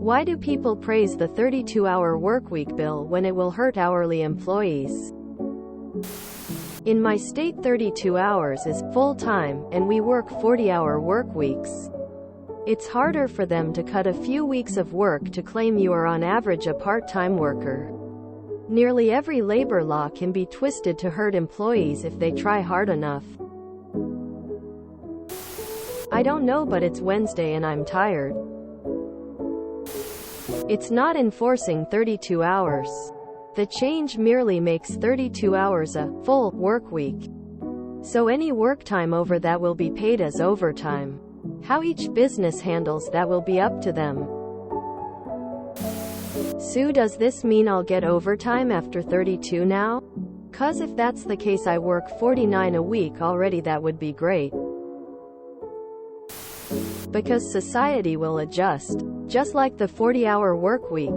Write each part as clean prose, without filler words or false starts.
Why do people praise the 32-hour workweek bill when it will hurt hourly employees? In my state, 32 hours is full-time, and we work 40-hour work weeks. It's harder for them to cut a few weeks of work to claim you are on average a part-time worker. Nearly every labor law can be twisted to hurt employees if they try hard enough. I don't know, but it's Wednesday and I'm tired. It's not enforcing 32 hours. The change merely makes 32 hours a full work week. So any work time over that will be paid as overtime. How each business handles that will be up to them. Sue, does this mean I'll get overtime after 32 now? 'Cause if that's the case, I work 49 a week already. That would be great. Because society will adjust. Just like the 40-hour work week.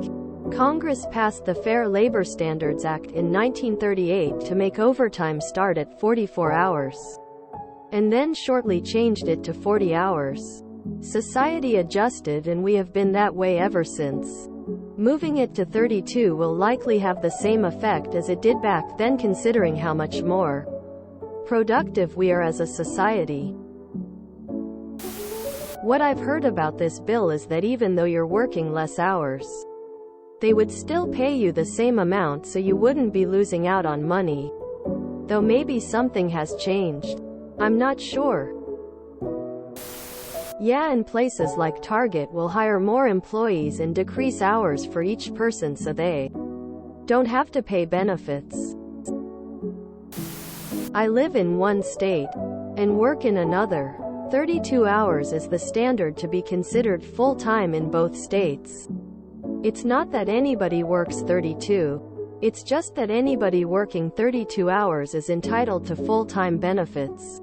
Congress passed the Fair Labor Standards Act in 1938 to make overtime start at 44 hours. And then shortly changed it to 40 hours. Society adjusted, and we have been that way ever since. Moving it to 32 will likely have the same effect as it did back then, considering how much more productive we are as a society. What I've heard about this bill is that even though you're working less hours, they would still pay you the same amount, so you wouldn't be losing out on money. Though maybe something has changed. I'm not sure. Yeah, and places like Target will hire more employees and decrease hours for each person so they don't have to pay benefits. I live in one state and work in another. 32 hours is the standard to be considered full-time in both states. It's not that anybody works 32. It's just that anybody working 32 hours is entitled to full-time benefits.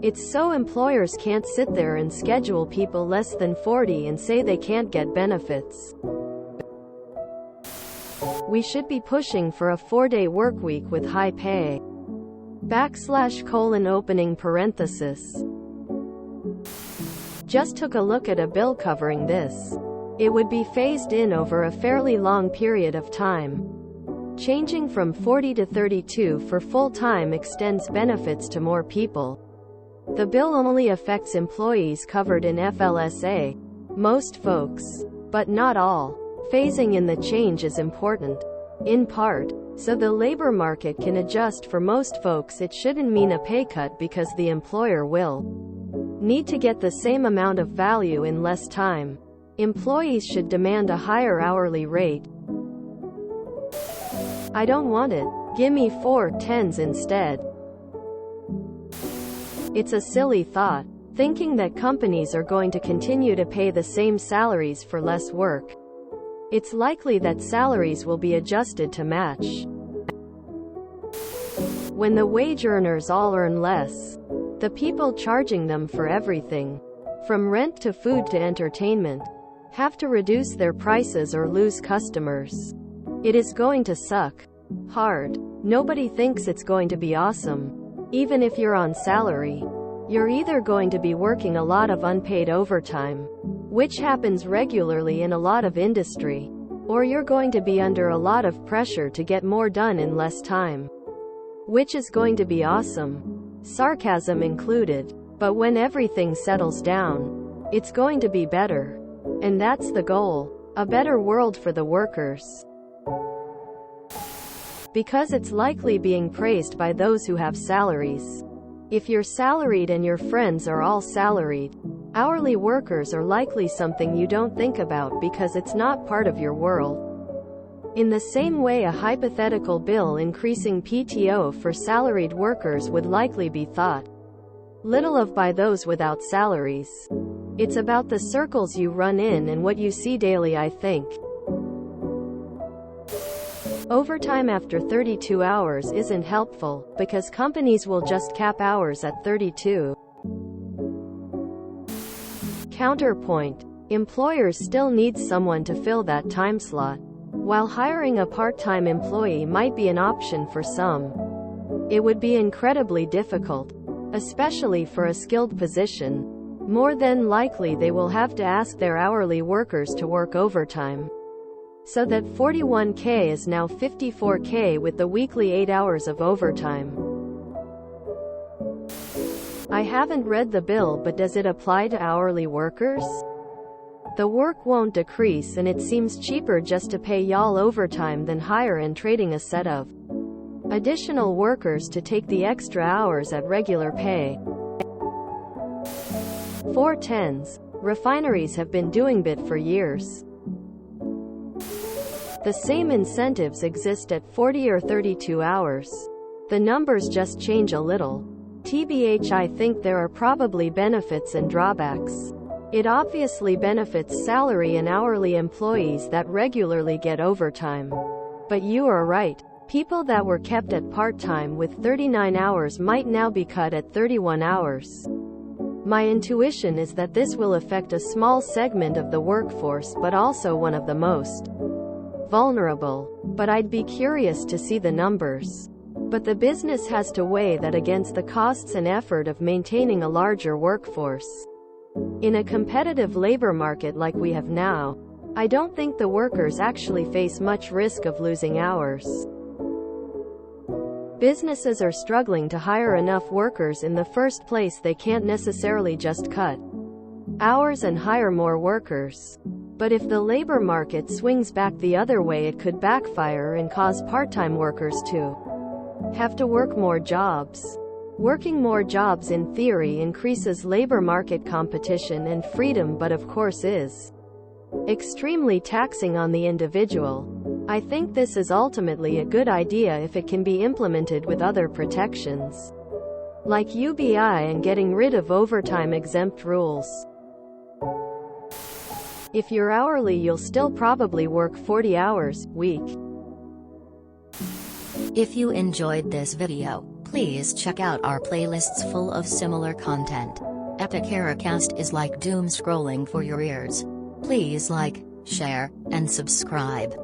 It's so employers can't sit there and schedule people less than 40 and say they can't get benefits. We should be pushing for a 4-day work week with high pay. /opening parenthesis. Just took a look at a bill covering this. It would be phased in over a fairly long period of time. Changing from 40 to 32 for full-time extends benefits to more people. The bill only affects employees covered in FLSA. Most folks. But not all. Phasing in the change is important. In part, so the labor market can adjust for most folks. It shouldn't mean a pay cut because the employer will need to get the same amount of value in less time. Employees should demand a higher hourly rate. I don't want it. Gimme 4 10s instead. It's a silly thought, thinking that companies are going to continue to pay the same salaries for less work. It's likely that salaries will be adjusted to match. When the wage earners all earn less, the people charging them for everything, from rent to food to entertainment, have to reduce their prices or lose customers. It is going to suck hard. Nobody thinks it's going to be awesome. Even if you're on salary, you're either going to be working a lot of unpaid overtime, which happens regularly in a lot of industry, or you're going to be under a lot of pressure to get more done in less time. Which is going to be awesome. Sarcasm included. But when everything settles down, it's going to be better. And that's the goal. A better world for the workers. Because it's likely being praised by those who have salaries. If you're salaried and your friends are all salaried, hourly workers are likely something you don't think about because it's not part of your world. In the same way, a hypothetical bill increasing PTO for salaried workers would likely be thought little of by those without salaries. It's about the circles you run in and what you see daily, I think. Overtime after 32 hours isn't helpful, because companies will just cap hours at 32. Counterpoint. Employers still need someone to fill that time slot. While hiring a part-time employee might be an option for some, it would be incredibly difficult, especially for a skilled position. More than likely they will have to ask their hourly workers to work overtime. So that 41K is now 54K with the weekly 8 hours of overtime. I haven't read the bill, but does it apply to hourly workers? The work won't decrease, and it seems cheaper just to pay y'all overtime than hire and trading a set of additional workers to take the extra hours at regular pay. 410s. Refineries have been doing bit for years. The same incentives exist at 40 or 32 hours. The numbers just change a little. TBH, I think there are probably benefits and drawbacks. It obviously benefits salary and hourly employees that regularly get overtime. But you are right. People that were kept at part-time with 39 hours might now be cut at 31 hours. My intuition is that this will affect a small segment of the workforce, but also one of the most vulnerable. But I'd be curious to see the numbers. But the business has to weigh that against the costs and effort of maintaining a larger workforce. In a competitive labor market like we have now, I don't think the workers actually face much risk of losing hours. Businesses are struggling to hire enough workers in the first place. They can't necessarily just cut hours and hire more workers. But if the labor market swings back the other way, it could backfire and cause part-time workers to have to work more jobs. Working more jobs in theory increases labor market competition and freedom, but of course is extremely taxing on the individual. I think this is ultimately a good idea if it can be implemented with other protections, like UBI and getting rid of overtime exempt rules. If you're hourly, you'll still probably work 40 hours a week. If you enjoyed this video, please check out our playlists full of similar content. TooAfraidToAsk is like doom scrolling for your ears. Please like, share, and subscribe.